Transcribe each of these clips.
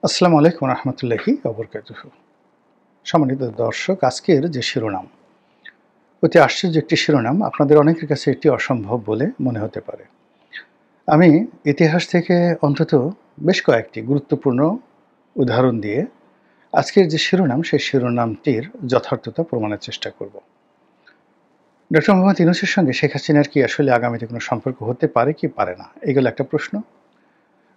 আসসালামু আলাইকুম রহমতুল্লাহি ওবরকাতুহু। সম্মানিত দর্শক, আজকের যে শিরোনাম অতি আশ্চর্য একটি শিরোনাম, আপনাদের অনেকের কাছে এটি অসম্ভব বলে মনে হতে পারে। আমি ইতিহাস থেকে অন্তত বেশ কয়েকটি গুরুত্বপূর্ণ উদাহরণ দিয়ে আজকের যে শিরোনাম সেই শিরোনামটির যথার্থতা প্রমাণের চেষ্টা করব। ডক্টর মোহাম্মদ ইউনূসের সঙ্গে শেখ হাসিনার কি আসলে আগামীতে কোনো সম্পর্ক হতে পারে কি পারে না, এগুলো একটা প্রশ্ন।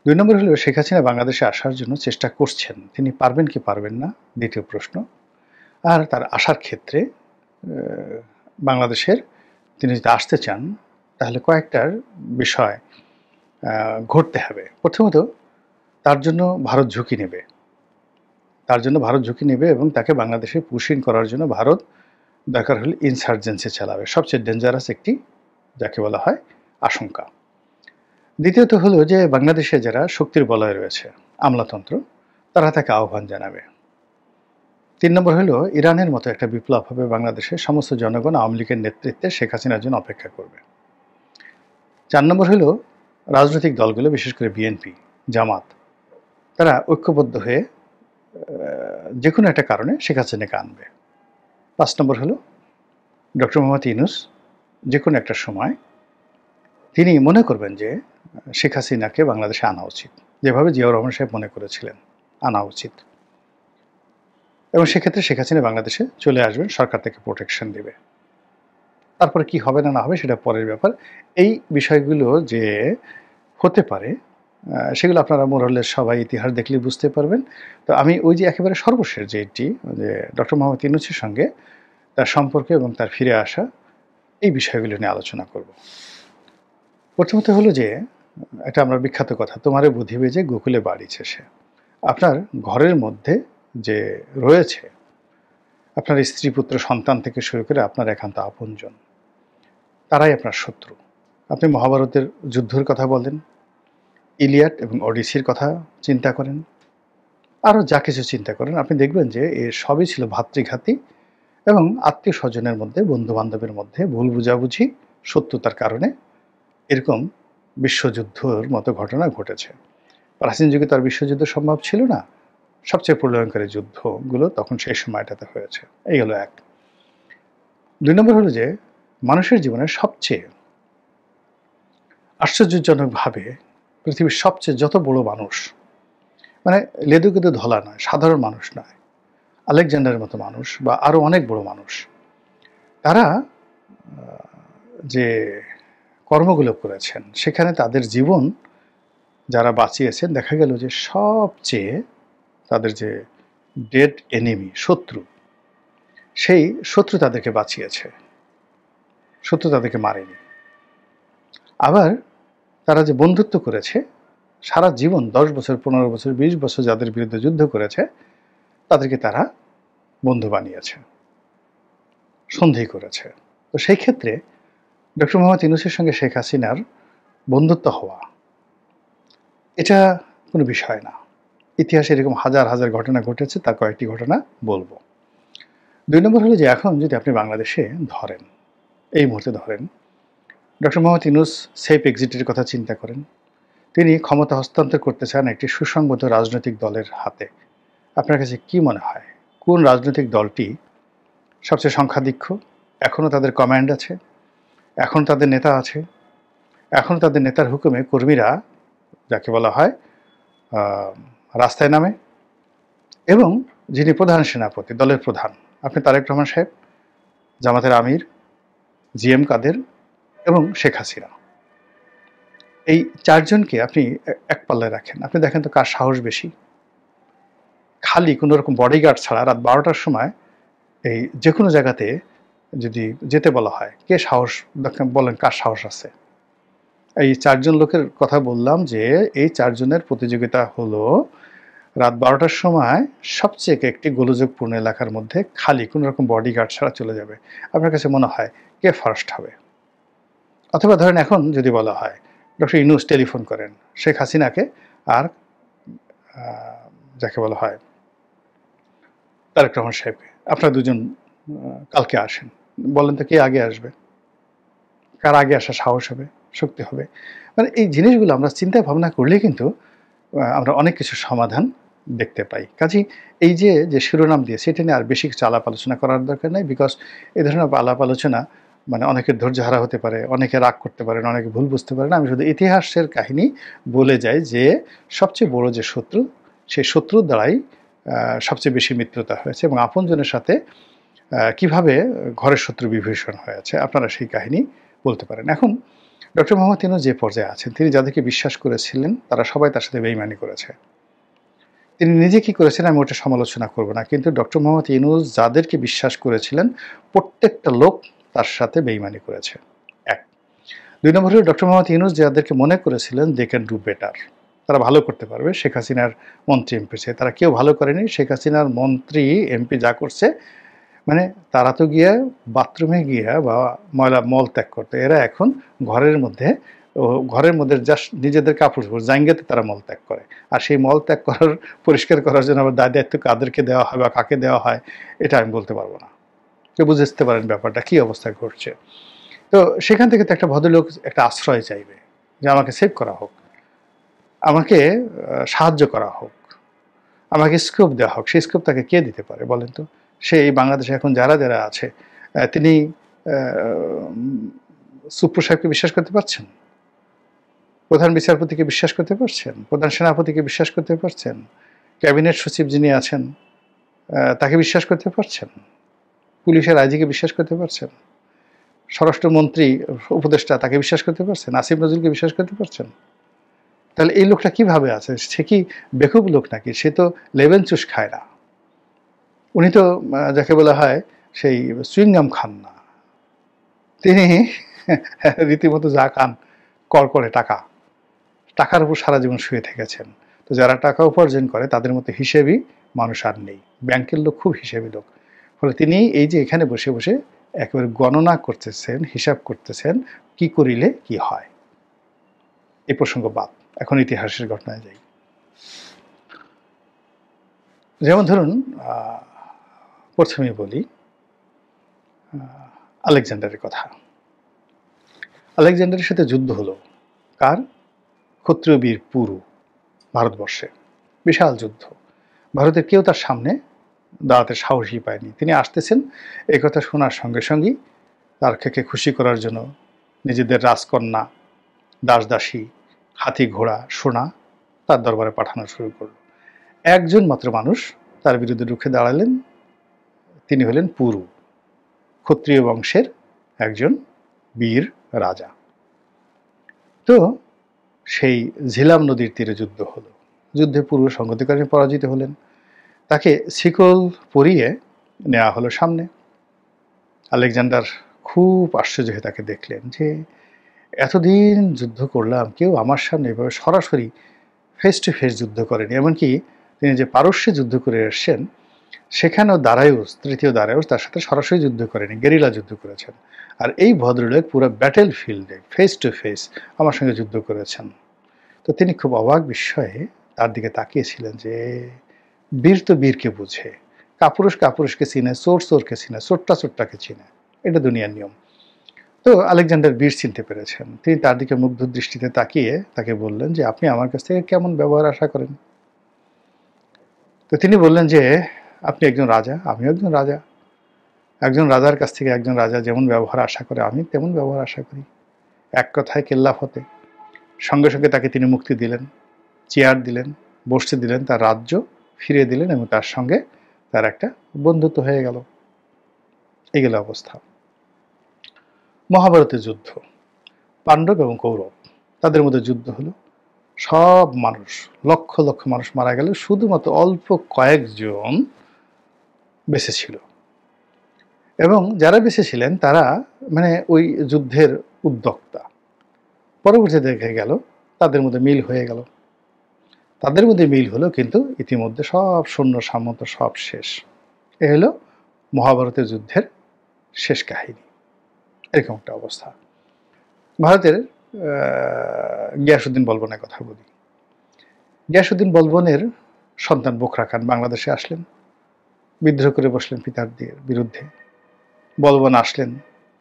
২ নম্বর হলো শেখ হাসিনা বাংলাদেশে আসার জন্য চেষ্টা করছেন, তিনি পারবেন কি পারবেন না, দ্বিতীয় প্রশ্ন। আর তার আসার ক্ষেত্রে বাংলাদেশের তিনি যদি আসতে চান তাহলে কয়েকটার বিষয় ঘটতে হবে। প্রথমত, তার জন্য ভারত ঝুঁকি নেবে, এবং তাকে বাংলাদেশে পুশিং করার জন্য ভারত দরকার হলে ইনসার্জেন্সি চালাবে, সবচেয়ে ডেঞ্জারাস একটি যাকে বলা হয় আশঙ্কা। দ্বিতীয়ত হলো যে বাংলাদেশে যারা শক্তির বলয়ে রয়েছে, আমলাতন্ত্র, তারা তাকে আহ্বান জানাবে। ৩ নম্বর হলো ইরানের মতো একটা বিপ্লব হবে বাংলাদেশে, সমস্ত জনগণ আওয়ামী লীগের নেতৃত্বে শেখ হাসিনার জন্য অপেক্ষা করবে। ৪ নম্বর হলো রাজনৈতিক দলগুলো, বিশেষ করে বিএনপি, জামাত, তারা ঐক্যবদ্ধ হয়ে যে কোনো একটা কারণে শেখ হাসিনাকে আনবে। ৫ নম্বর হলো ডক্টর মোহাম্মদ ইউনূস যে কোনো একটা সময় তিনি মনে করবেন যে শেখ হাসিনাকে বাংলাদেশে আনা উচিত, যেভাবে জিয়াউর রহমান সাহেব মনে করেছিলেন আনা উচিত, এবং সেক্ষেত্রে শেখ হাসিনা বাংলাদেশে চলে আসবেন, সরকার থেকে প্রোটেকশন দেবে। তারপরে কি হবে না না হবে সেটা পরের ব্যাপার। এই বিষয়গুলো যে হতে পারে সেগুলো আপনারা মোরালের সবাই ইতিহাস দেখলেই বুঝতে পারবেন। তো আমি ওই যে একেবারে সর্বশেষ যেটি যে ডক্টর মোহাম্মদ ইউনূসের সঙ্গে তার সম্পর্ক এবং তার ফিরে আসা, এই বিষয়গুলো নিয়ে আলোচনা করব। প্রথমত হলো যে এটা আমরা বিখ্যাত কথা, তোমারে বুঝিবে যে গোকুলে বাড়িছে সে। আপনার ঘরের মধ্যে যে রয়েছে আপনার স্ত্রী, পুত্র, সন্তান থেকে শুরু করে আপনার একান্ত আপনজন, তারাই আপনার শত্রু। আপনি মহাভারতের যুদ্ধের কথা বলেন, ইলিয়াড এবং ওডিসির কথা চিন্তা করেন, আরও যা কিছু চিন্তা করেন, আপনি দেখবেন যে এ সবই ছিল ভাতৃঘাতী এবং আত্মীয় স্বজনের মধ্যে, বন্ধু বান্ধবের মধ্যে ভুল বুঝাবুঝি, শত্রুতার কারণে এরকম বিশ্বযুদ্ধর মতো ঘটনা ঘটেছে। প্রাচীন যুগে তো আর বিশ্বযুদ্ধ সম্ভব ছিল না, সবচেয়ে প্রলয়ঙ্করী যুদ্ধগুলো তখন সেই সময়টাতে হয়েছে। এই হলো এক। ২ নম্বর হলো যে মানুষের জীবনের সবচেয়ে আশ্চর্যজনকভাবে পৃথিবীর সবচেয়ে যত বড় মানুষ, মানে লেদু কেদু ধলা নয়, সাধারণ মানুষ নয়, আলেকজান্ডারের মতো মানুষ বা আরও অনেক বড় মানুষ, তারা যে কর্মগুলো করেছেন সেখানে তাদের জীবন যারা বাঁচিয়েছেন, দেখা গেল যে সবচেয়ে তাদের যে ডেড এনিমি, শত্রু, সেই শত্রু তাদেরকে বাঁচিয়েছে, শত্রু তাদেরকে মারেনি। আবার তারা যে বন্ধুত্ব করেছে সারা জীবন, 10 বছর, 15 বছর, 20 বছর যাদের বিরুদ্ধে যুদ্ধ করেছে তাদেরকে তারা বন্ধু বানিয়েছে, সন্ধি করেছে। তো সেই ক্ষেত্রে ডক্টর মোহাম্মদ ইউনূসের সঙ্গে শেখ হাসিনার বন্ধুত্ব হওয়া এটা কোনো বিষয় না। ইতিহাসে এরকম হাজার হাজার ঘটনা ঘটেছে, তার কয়েকটি ঘটনা বলবো। ২ নম্বর হলো যে এখন যদি আপনি বাংলাদেশে ধরেন, এই মুহূর্তে ধরেন ডক্টর মোহাম্মদ ইউনূস সেফ এক্সিটের কথা চিন্তা করেন, তিনি ক্ষমতা হস্তান্তর করতে চান একটি সুসংগত রাজনৈতিক দলের হাতে। আপনার কাছে কি মনে হয় কোন রাজনৈতিক দলটি সবচেয়ে সংখ্যাধিক্য? এখনও তাদের কমান্ড আছে, এখন তাদের নেতা আছে, এখন তাদের নেতার হুকুমে কর্মীরা যাকে বলা হয় রাস্তায় নামে, এবং যিনি প্রধান সেনাপতি, দলের প্রধান, আপনি তারেক রহমান সাহেব, জামাতের আমির জিএম কাদের এবং শেখ হাসিনা, এই চারজনকে আপনি এক পাল্লায় রাখেন, আপনি দেখেন তো কার সাহস বেশি। খালি কোনো রকম বডিগার্ড ছাড়া রাত 12টার সময় এই যে কোনো জায়গাতে যদি যেতে বলা হয়, কে সাহস বলেন, কার সাহস আছে? এই 4 জন লোকের কথা বললাম যে এই 4 জনের প্রতিযোগিতা হলো রাত 12টার সময় সবচেয়ে একটি গোলযোগপূর্ণ এলাকার মধ্যে খালি কোনো রকম বডিগার্ড ছাড়া চলে যাবে। আপনার কাছে মনে হয় কে ফার্স্ট হবে? অথবা ধরেন এখন যদি বলা হয় ডক্টর ইউনূস টেলিফোন করেন শেখ হাসিনাকে আর যাকে বলা হয় তারেক রহমান সাহেবকে, আপনারা দুজন কালকে আসেন, বলেন তো কে আগে আসবে? কার আগে আসার সাহস হবে, শক্তি হবে? মানে এই জিনিসগুলো আমরা চিন্তা ভাবনা করলে কিন্তু আমরা অনেক কিছু সমাধান দেখতে পাই। কাজেই এই যে শিরোনাম দিয়েছি এটা নিয়ে আর বেশি কিছু আলাপ আলোচনা করার দরকার নাই। বিকজ এ ধরনের আলাপ আলোচনা মানে অনেকের ধৈর্যহারা হতে পারে, অনেকে রাগ করতে পারেন, অনেকে ভুল বুঝতে পারেন। আমি শুধু ইতিহাসের কাহিনী বলে যাই যে সবচেয়ে বড় যে শত্রু, সেই শত্রুর দ্বারাই সবচেয়ে বেশি মিত্রতা হয়েছে এবং আপনজনের সাথে কিভাবে ঘরের শত্রু বিভীষণ হয়েছে আপনারা সেই কাহিনী বলতে পারেন। এখন ডক্টর মোহাম্মদ ইউনূস যে পর্যায়ে আছেন, তিনি যাদেরকে বিশ্বাস করেছিলেন তারা সবাই তার সাথে বেইমানি করেছে। তিনি নিজে কি করেছেন আমি ওটা সমালোচনা করব না, কিন্তু ডক্টর মোহাম্মদ ইউনূস যাদেরকে বিশ্বাস করেছিলেন প্রত্যেকটা লোক তার সাথে বেইমানি করেছে। এক। ২ নম্বর হলো ডক্টর মোহাম্মদ ইউনূস যাদেরকে মনে করেছিলেন দে ক্যান ডু বেটার, তারা ভালো করতে পারবে শেখ হাসিনার মন্ত্রী এমপি চেয়ে, তারা কেউ ভালো করেনি। শেখ হাসিনার মন্ত্রী এমপি যা করছে মানে তারা তো গিয়া বাথরুমে গিয়া বা মল ত্যাগ করতো, এরা এখন ঘরের মধ্যে জাস্ট নিজেদের কাপড় জাঙ্গিয়াতে তারা মল ত্যাগ করে। আর সেই মল ত্যাগ পরিষ্কার করার জন্য আবার দায়িত্ব কাদেরকে দেওয়া হয় বা কাকে দেওয়া হয় এটা আমি বলতে পারবো না। কেউ বুঝতে পারেন ব্যাপারটা কী অবস্থায় ঘটছে। তো সেখান থেকে তো একটা ভদ্রলোক একটা আশ্রয় চাইবে যে আমাকে সেভ করা হোক, আমাকে সাহায্য করা হোক, আমাকে স্কোপ দেওয়া হোক। সেই স্কোপ তাকে কে দিতে পারে বলেন তো? সে এই বাংলাদেশে এখন যারা আছে তিনি সুপ্র সাহেবকে বিশ্বাস করতে পারছেন? প্রধান বিচারপতিকে বিশ্বাস করতে পারছেন? প্রধান সেনাপতিকে বিশ্বাস করতে পারছেন? ক্যাবিনেট সচিব যিনি আছেন তাকে বিশ্বাস করতে পারছেন? পুলিশের আইজিকে বিশ্বাস করতে পারছেন? স্বরাষ্ট্রমন্ত্রী উপদেষ্টা তাকে বিশ্বাস করতে পারছেন? আসিফ নজরুলকে বিশ্বাস করতে পারছেন? তাহলে এই লোকটা কিভাবে আছে? সে কি বেকুব লোক নাকি? সে তো লেবেন চুষ খায় না। উনি তো যাকে বলা হয় সেই চুইংগাম খান না, তিনি রীতিমতো যা খান করে টাকার উপর সারা জীবন শুয়ে থেকেছেন। তো যারা টাকা উপার্জন করে তাদের মতো হিসেবই মানুষ আর নেই। ব্যাংকের লোক খুব হিসেবি লোক। ফলে তিনি এই যে এখানে বসে বসে একেবারে গণনা করতেছেন, হিসাব করতেছেন কি করিলে কি হয়। এই প্রসঙ্গ বাদ, এখন ইতিহাসের ঘটনায় যাই। যেমন ধরুন প্রথমে বলি আলেকজান্ডারের কথা। আলেকজান্ডারের সাথে যুদ্ধ হলো কার? ক্ষত্রিয় বীর পুরু ভারতবর্ষে, বিশাল যুদ্ধ। ভারতের কেউ তার সামনে দাঁড়াতে সাহসই পায়নি। তিনি আসতেছেন এই কথা শোনার সঙ্গে সঙ্গেই তার খেকে খুশি করার জন্য নিজেদের রাজকন্যা, দাসদাসী, হাতি ঘোড়া, সোনা তার দরবারে পাঠানো শুরু করল। একজন মাত্র মানুষ তার বিরুদ্ধে রুখে দাঁড়ালেন, তিনি হলেন পুরু, ক্ষত্রিয় বংশের একজন বীর রাজা। তো সেই ঝিলাম নদীর তীরে যুদ্ধ হলো। যুদ্ধে পুরু সংগতিকারী পরাজিত হলেন, তাকে শিকল পরিয়ে নেওয়া হলো সামনে। আলেকজান্ডার খুব আশ্চর্য হয়ে তাকে দেখলেন যে এতদিন যুদ্ধ করলাম, কেউ আমার সামনে এভাবে সরাসরি ফেস টু ফেস যুদ্ধ করেনি। এমনকি তিনি যে পারস্যে যুদ্ধ করে এসছেন সেখানেও তৃতীয় দারায়ুস তার সাথে সরাসরি যুদ্ধ করেনি, গেরিলা যুদ্ধ করেছেন। আর এই ভদ্রলোক পুরো ব্যাটেল ফিল্ডে ফেস টু ফেস আমার সঙ্গে যুদ্ধ করেছেন। তো তিনি খুব অবাক বিস্ময়ে তার দিকে তাকিয়েছিলেন যে বীর তো বীরকে বুঝে, কাপুরুষকে চিনে, চোরকে চিনে, চোরটাকে চিনে, এটা দুনিয়ার নিয়ম। তো আলেকজান্ডার বীর চিনতে পেরেছেন। তিনি তার দিকে মুগ্ধ দৃষ্টিতে তাকিয়ে তাকে বললেন যে আপনি আমার কাছ থেকে কেমন ব্যবহার আশা করেন? তো তিনি বললেন যে আপনি একজন রাজা, আমিও একজন রাজা। একজন রাজার কাছ থেকে একজন রাজা যেমন ব্যবহার আশা করে আমি তেমন ব্যবহার আশা করি। এক কথায় কেল্লা ফতে। সঙ্গে সঙ্গে তাকে তিনি মুক্তি দিলেন, চেয়ার দিলেন, বসতে দিলেন, তার রাজ্য ফিরিয়ে দিলেন এবং তার সঙ্গে তার একটা বন্ধুত্ব হয়ে গেল। এই গেল অবস্থা। মহাভারতের যুদ্ধ, পাণ্ডব এবং কৌরব তাদের মধ্যে যুদ্ধ হলো। সব মানুষ, লক্ষ লক্ষ মানুষ মারা গেল, শুধুমাত্র অল্প কয়েকজন বেঁচে ছিল। এবং যারা বেঁচে ছিলেন তারা মানে ওই যুদ্ধের উদ্যোক্তা। পরবর্তীতে দেখে গেল তাদের মধ্যে মিল হয়ে গেল। তাদের মধ্যে মিল হলো, কিন্তু ইতিমধ্যে সব সৈন্য সামন্ত সব শেষ। এ হলো মহাভারতের যুদ্ধের শেষ কাহিনী। এরকম একটা অবস্থা। ভারতের গিয়াসউদ্দিন বলবনের কথা বলি। গিয়াসউদ্দিন বলবনের সন্তান বোখরা খান বাংলাদেশে আসলেন, বিদ্রোহ করে বসলেন পিতার বিরুদ্ধে। বলবন আসলেন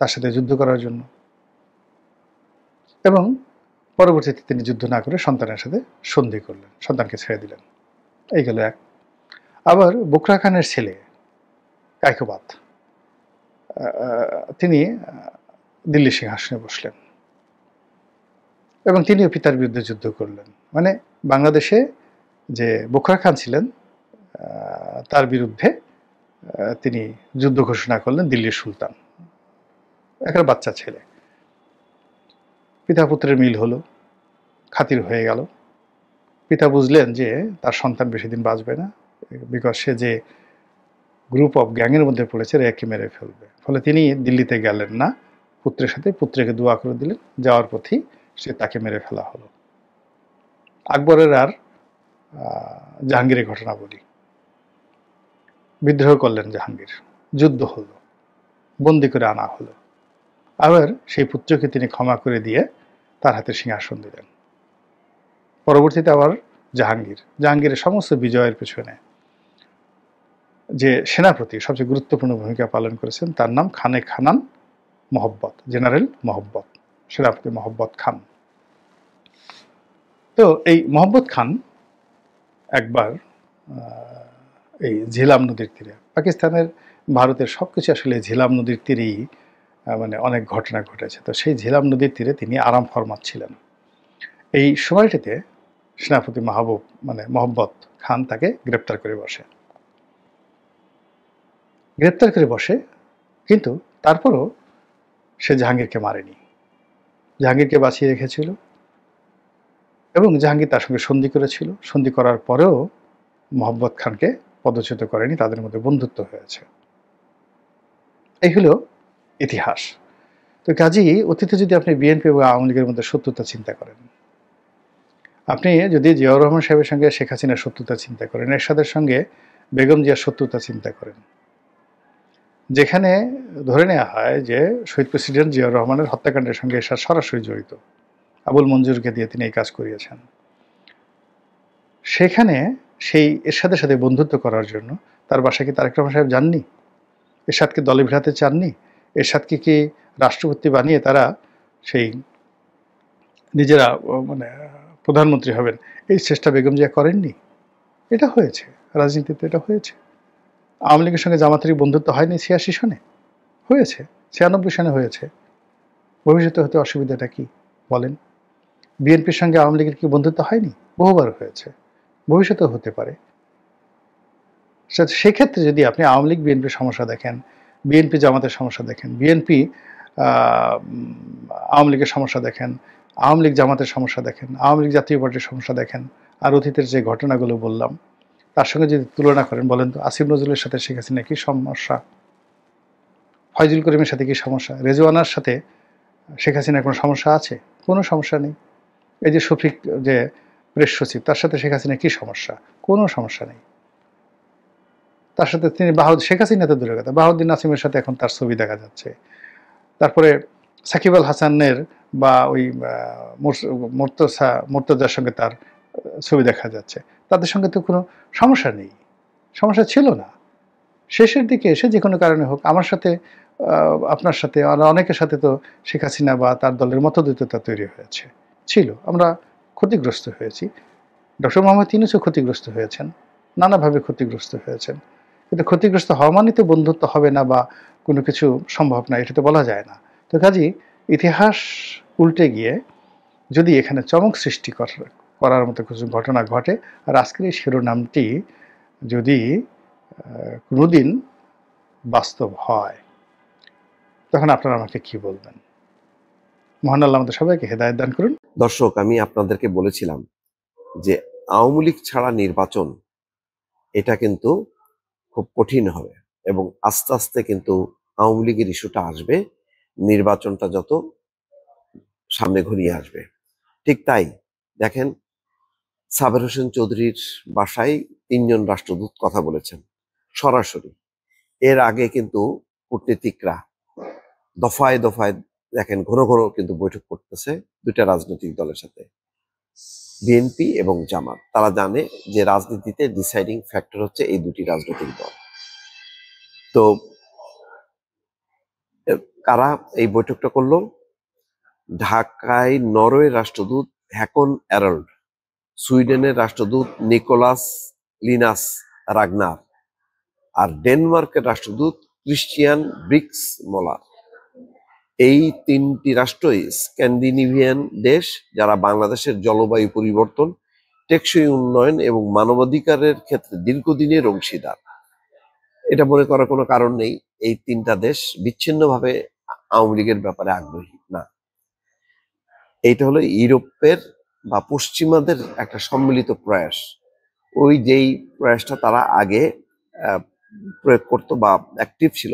তার সাথে যুদ্ধ করার জন্য এবং পরবর্তীতে তিনি যুদ্ধ না করে সন্তানের সাথে সন্ধি করলেন, সন্তানকে ছেড়ে দিলেন। এই গেল এক। আবার বুকরা খানের ছেলে কায়কোবাদ, তিনি দিল্লি সিংহাসনে বসলেন এবং তিনিও পিতার বিরুদ্ধে যুদ্ধ করলেন। মানে বাংলাদেশে যে বুকরা খান ছিলেন তার বিরুদ্ধে তিনি যুদ্ধ ঘোষণা করলেন দিল্লির সুলতান, একটা বাচ্চা ছেলে। পিতা পুত্রের মিল হলো, খাতির হয়ে গেল। পিতা বুঝলেন যে তার সন্তান বেশি দিন বাঁচবে না, বিকজ সে যে গ্রুপ অফ গ্যাংয়ের মধ্যে পড়েছে একে মেরে ফেলবে। ফলে তিনি দিল্লিতে গেলেন না পুত্রের সাথে, পুত্রকে দোয়া করে দিলেন, যাওয়ার পথেই সে তাকে মেরে ফেলা হলো। আকবরের আর জাহাঙ্গীরের ঘটনা বলি। বিদ্রোহ করলেন জাহাঙ্গীর, যুদ্ধ হলো, বন্দি করে আনা হলো। আবার সেই পুত্রকে তিনি ক্ষমা করে দিয়ে তার হাতে সিংহাসন দিলেন। পরবর্তীতে আবার জাহাঙ্গীরের সমস্ত বিজয়ের পেছনে যে সেনাপতি সবচেয়ে গুরুত্বপূর্ণ ভূমিকা পালন করেছেন তার নাম খানে খানান মহব্বত, জেনারেল মহব্বত, সেনাপতি মহব্বত খান। তো এই মহব্বত খান একবার এই ঝিলাম নদীর তীরে, পাকিস্তানের ভারতের সবকিছু আসলে ঝিলাম নদীর তীরেই মানে অনেক ঘটনা ঘটেছে। তো সেই ঝিলাম নদীর তীরে তিনি আরাম ফরমাচ্ছিলেন। এই সময়টিতে সেনাপতি মহব্বত খান তাকে গ্রেপ্তার করে বসে। কিন্তু তারপরও সে জাহাঙ্গীরকে মারেনি, জাহাঙ্গীরকে বাঁচিয়ে রেখেছিল এবং জাহাঙ্গীর তার সঙ্গে সন্ধি করেছিল। সন্ধি করার পরেও মহব্বত খানকে পদচ্যুত করেনি, তাদের মধ্যে বন্ধুত্ব হয়েছে। এই হলো ইতিহাস। তো কাজেই অতীতে যদি আপনি বিএনপি এবং আওয়ামী লীগের মধ্যে শত্রুতা চিন্তা করেন, আপনি যদি জিয়াউর রহমান সাহেবের সঙ্গে শেখ হাসিনার শত্রুতা চিন্তা করেন, এরশাদের সঙ্গে বেগম জিয়ার শত্রুতা চিন্তা করেন, যেখানে ধরে নেওয়া হয় যে শহীদ প্রেসিডেন্ট জিয়াউর রহমানের হত্যাকাণ্ডের সঙ্গে এরশাদ সরাসরি জড়িত, আবুল মঞ্জুরকে দিয়ে তিনি এই কাজ করিয়েছেন, সেখানে সেই এরশাদের সাথে বন্ধুত্ব করার জন্য তার বাসায় কি তারেক রহমান সাহেব যাননি? এরশাদকে দলে ভিড়াতে চাননি? এরশাদকে কি রাষ্ট্রপতি বানিয়ে তারা সেই নিজেরা মানে প্রধানমন্ত্রী হবেন, এই চেষ্টা বেগম জিয়া করেননি? এটা হয়েছে, রাজনীতিতে এটা হয়েছে। আওয়ামী লীগের সঙ্গে জামাতের বন্ধুত্ব হয়নি ৮৬ সনে, হয়েছে ৯৬ সনে হয়েছে। ভবিষ্যতে হতে অসুবিধাটা কি বলেন? বিএনপির সঙ্গে আওয়ামী লীগের কি বন্ধুত্ব হয়নি? বহুবার হয়েছে, ভবিষ্যতেও হতে পারে। সেক্ষেত্রে যদি আপনি আওয়ামী লীগ বিএনপির সমস্যা দেখেন, বিএনপি জামাতের সমস্যা দেখেন, বিএনপি আওয়ামী লীগের সমস্যা দেখেন, আওয়ামী লীগ জামাতের সমস্যা দেখেন, আওয়ামী লীগ জাতীয় পার্টির সমস্যা দেখেন, আর অতীতের যে ঘটনাগুলো বললাম তার সঙ্গে যদি তুলনা করেন, বলেন তো আসিফ নজরুলের সাথে শেখ হাসিনা কি সমস্যা? ফয়জুল করিমের সাথে কি সমস্যা? রেজওয়ানার সাথে শেখ হাসিনার কোনো সমস্যা আছে? কোনো সমস্যা নেই। এই যে শফিক যে প্রেস সচিব, তার সাথে শেখ হাসিনা কি সমস্যা? কোনো সমস্যা নেই। তার সাথে তিনি শেখ হাসিনা তো দূরের কথা, বাহাউদ্দিন নাসিমের সাথে এখন তার ছবি দেখা যাচ্ছে। তারপরে সাকিব আল হাসানের বা ওই মোর্তজার সঙ্গে তার ছবি দেখা যাচ্ছে। তাদের সঙ্গে তো কোনো সমস্যা নেই, সমস্যা ছিল না। শেষের দিকে এসে যে কোনো কারণে হোক, আমার সাথে আপনার সাথে আর অনেকের সাথে তো শেখ হাসিনা বা তার দলের মতদ্বৈততা তৈরি হয়েছে, ছিল। আমরা ক্ষতিগ্রস্ত হয়েছি। ডক্টর মোহাম্মদ ইউনূসও ক্ষতিগ্রস্ত হয়েছেন, নানাভাবে ক্ষতিগ্রস্ত হয়েছেন। কিন্তু ক্ষতিগ্রস্ত হওয়া মানে তো বন্ধুত্ব হবে না বা কোনো কিছু সম্ভব না, এটা তো বলা যায় না। তো কাজেই ইতিহাস উল্টে গিয়ে যদি এখানে চমক সৃষ্টি করার মতো কিছু ঘটনা ঘটে, আর আজকের এই শিরোনামটি যদি কোনোদিন বাস্তব হয়, তখন আপনারা আমাকে কি বলবেন? মহান আল্লাহ আমাদের সবাইকে হেদায়েত দান করুন। দর্শক, আমি আপনাদেরকে বলেছিলাম যে আওয়ামী লীগ ছাড়া নির্বাচন এটা কিন্তু খুব কঠিন হবে এবং আস্তে আস্তে কিন্তু আওয়ামী লীগের ইস্যুটা আসবে, নির্বাচনটা যত সামনে ঘনিয়ে আসবে। ঠিক তাই দেখেন, সাবের হোসেন চৌধুরীর বাসায় ৩ জন রাষ্ট্রদূত কথা বলেছেন সরাসরি। এর আগে কিন্তু কূটনীতিকরা দফায় দফায় দেখেন ঘন ঘন কিন্তু বৈঠক করতেছে দুইটা রাজনৈতিক দলের সাথে, বিএনপি এবং জামাত। তারা জানে যে রাজনীতিতে ডিসাইডিং ফ্যাক্টর হচ্ছে এই দুটি রাজনৈতিক দল। তো কারা এই বৈঠকটা করলো? ঢাকায় নরওয়ের রাষ্ট্রদূত হ্যাকন অ্যারল্ড, সুইডেনের রাষ্ট্রদূত নিকোলাস লিনাস রাগনার, আর ডেনমার্কের রাষ্ট্রদূত ক্রিশ্চিয়ান ব্রিক্স মোলার। এই তিনটি রাষ্ট্রই স্ক্যান্ডিনেভিয়ান দেশ, যারা বাংলাদেশের জলবায়ু পরিবর্তন, টেকসই উন্নয়ন এবং মানবাধিকারের ক্ষেত্রে দীর্ঘদিনের অংশীদার। এটা মনে করার কোনো কারণ নেই এই তিনটা দেশ বিচ্ছিন্নভাবে আওয়ামী লীগের ব্যাপারে আগ্রহী না। এইটা হলো ইউরোপের বা পশ্চিমাদের একটা সম্মিলিত প্রয়াস। ওই যেই প্রয়াসটা তারা আগে প্রয়োগ করতো বা অ্যাক্টিভ ছিল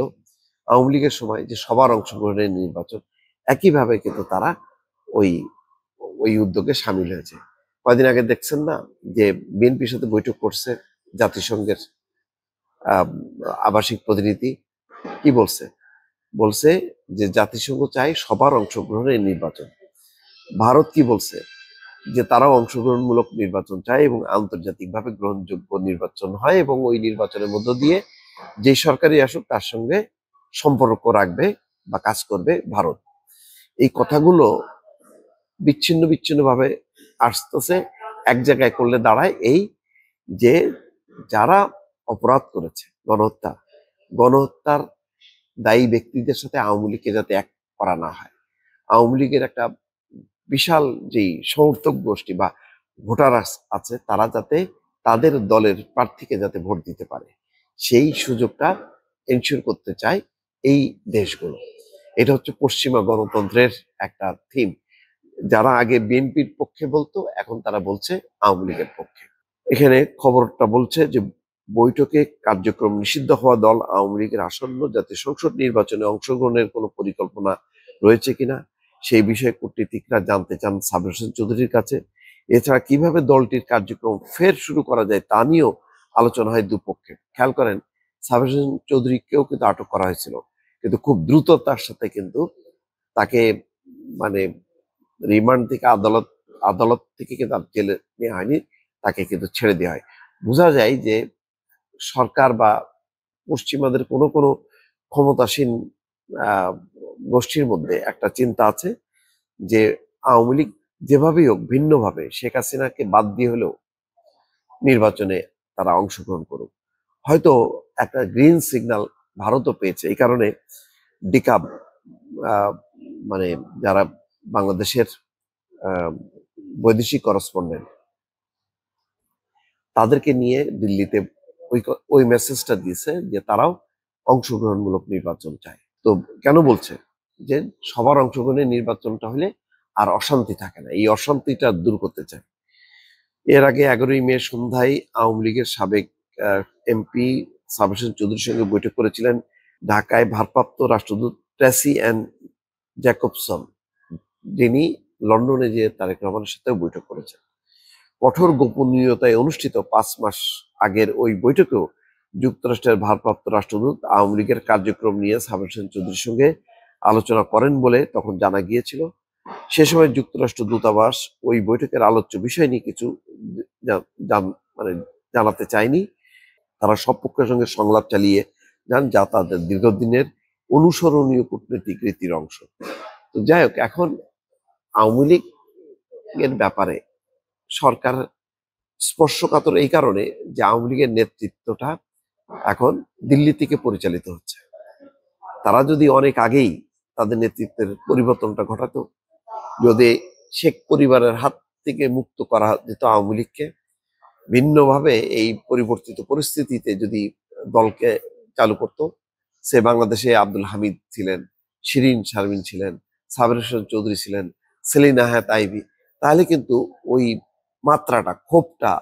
আওয়ামী লীগের সময়, যে সবার অংশগ্রহণের নির্বাচন, একইভাবে কিন্তু তারা ওই ওই উদ্যোগে সামিল হয়েছে। কয়দিন আগে দেখছেন না যে বিএনপির সাথে বৈঠক করছে জাতিসংঘের আবাসিক প্রতিনিধি, কি বলছে? বলছে যে জাতিসংঘ চায় সবার অংশগ্রহণের নির্বাচন। ভারত কি বলছে? যে তারাও অংশগ্রহণমূলক নির্বাচন চায় এবং আন্তর্জাতিকভাবে গ্রহণযোগ্য নির্বাচন হয়, এবং ওই নির্বাচনের মধ্য দিয়ে যে সরকারই আসুক তার সঙ্গে সম্পর্ক রাখবে বা কাজ করবে ভারত। এই কথাগুলো বিচ্ছিন্ন বিচ্ছিন্ন ভাবে আসতেছে, এক জায়গায় করলে দাঁড়ায় এই যে যারা অপরাধ করেছে, গণহত্যার দায়ী ব্যক্তিদের সাথে আওয়ামী লীগকে যাতে এক করা না হয়, আওয়ামী লীগের একটা বিশাল যেই সমর্থক গোষ্ঠী বা ভোটার আছে, তারা যাতে তাদের দলের প্রার্থীকে যাতে ভোট দিতে পারে, সেই সুযোগটা এনশিওর করতে চায় এই দেশগুলো। এটা হচ্ছে পশ্চিমা গণতন্ত্রের একটা থিম। যারা আগে বিএনপির পক্ষে বলতো, এখন তারা বলছে আওয়ামী লীগের পক্ষে। এখানে খবরটা বলছে যে বৈঠকে কার্যক্রম নিষিদ্ধ হওয়া দল আওয়ামী লীগের আসন্ন জাতীয় সংসদ নির্বাচনে অংশগ্রহণের কোনো পরিকল্পনা রয়েছে কিনা সেই বিষয়ে কূটনীতিকরা জানতে চান সাবের হোসেন চৌধুরীর কাছে। এছাড়া কিভাবে দলটির কার্যক্রম ফের শুরু করা যায় তা নিয়েও আলোচনা হয় দুপক্ষে। খেয়াল করেন, সাবের হোসেন চৌধুরীকেও কিন্তু আটক করা হয়েছিল, কিন্তু খুব দ্রুততার সাথে কিন্তু তাকে মানে রিমান্ড থেকে আদালত থেকে কিন্তু জেলে নেওয়া হয়নি, তাকে কিন্তু ছেড়ে দেওয়া হয়। বোঝা যায় যে সরকার বা পশ্চিমাদের কোনো কোনো ক্ষমতাসীন গোষ্ঠীর মধ্যে একটা চিন্তা আছে যে আওয়ামী লীগ যেভাবেই হোক ভিন্নভাবে শেখ হাসিনাকে বাদ দিয়ে হলেও নির্বাচনে তারা অংশগ্রহণ করুক। হয়তো একটা গ্রিন সিগন্যাল ভারতও পেয়েছে। এই কারণে ডিকাব মানে যারা বাংলাদেশের বৈদেশিক করেসপন্ডেন্ট, তাদেরকে নিয়ে দিল্লিতে ওই মেসেজটা দিয়েছে যে তারাও অংশগ্রহণমূলক নির্বাচন চায়। তো কেন বলছে? যে সবার অংশগ্রহণের নির্বাচনটা হলে আর অশান্তি থাকে না, এই অশান্তিটা দূর করতে চায়। এর আগে 11ই মে সন্ধ্যায় আওয়ামী লীগের সাবেক এমপি সাবের হোসেন চৌধুরীর সঙ্গে বৈঠক করেছিলেন ঢাকায় ভারপ্রাপ্ত রাষ্ট্রদূত ট্রেসি অ্যান্ড জ্যাকবসন, যিনি লন্ডনে যে তারেক রহমানের সাথেও বৈঠক করেছেন। কঠোর গোপনীয়তায় অনুষ্ঠিত 5 মাস আগের ওই বৈঠকেও যুক্তরাষ্ট্রের ভারপ্রাপ্ত রাষ্ট্রদূত আওয়ামী লীগের কার্যক্রম নিয়ে সাবের হোসেন চৌধুরীর সঙ্গে আলোচনা করেন বলে তখন জানা গিয়েছিল। সে সময় যুক্তরাষ্ট্র দূতাবাস ওই বৈঠকের আলোচ্য বিষয় নিয়ে কিছু মানে জানাতে চায়নি। তারা সব পক্ষের সঙ্গে সংলাপ চালিয়ে যান, যা তাদের দীর্ঘদিনের অনুসরণীয় কূটনৈতিক রীতির অংশ। তো যাই হোক, এখন আওয়ামী লীগের ব্যাপারে সরকার স্পর্শকাতর এই কারণে যে আওয়ামী লীগের নেতৃত্বটা এখন দিল্লি থেকে পরিচালিত হচ্ছে। তারা যদি অনেক আগেই তাদের নেতৃত্বের পরিবর্তনটা ঘটাতো, যদি শেখ পরিবারের হাত থেকে মুক্ত করা যেত আওয়ামী লীগকে, ভিন্নভাবে এই পরিবর্তিত পরিস্থিতিতে যদি দলকে চালু করত, সে বাংলাদেশে আব্দুল হামিদ ছিলেন, শিরিন শারমিন ছিলেন, সাবের হোসেন চৌধুরী ছিলেন, সেলিনা হায়াত আইভি, তাহলে কিন্তু ওই মাত্রাটা, ক্ষোভটা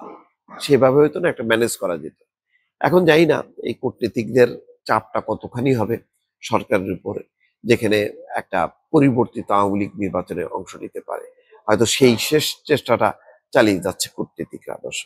সেভাবে হয়তো না একটা ম্যানেজ করা যেত। এখন জানি না এই কূটনীতিকদের চাপটা কতখানি হবে সরকারের উপরে, যেখানে একটা পরিবর্তিত আওয়ামী লীগ নির্বাচনে অংশ নিতে পারে। হয়তো সেই শেষ চেষ্টাটা চালিয়ে যাচ্ছে কূটনীতিকরা। দর্শক।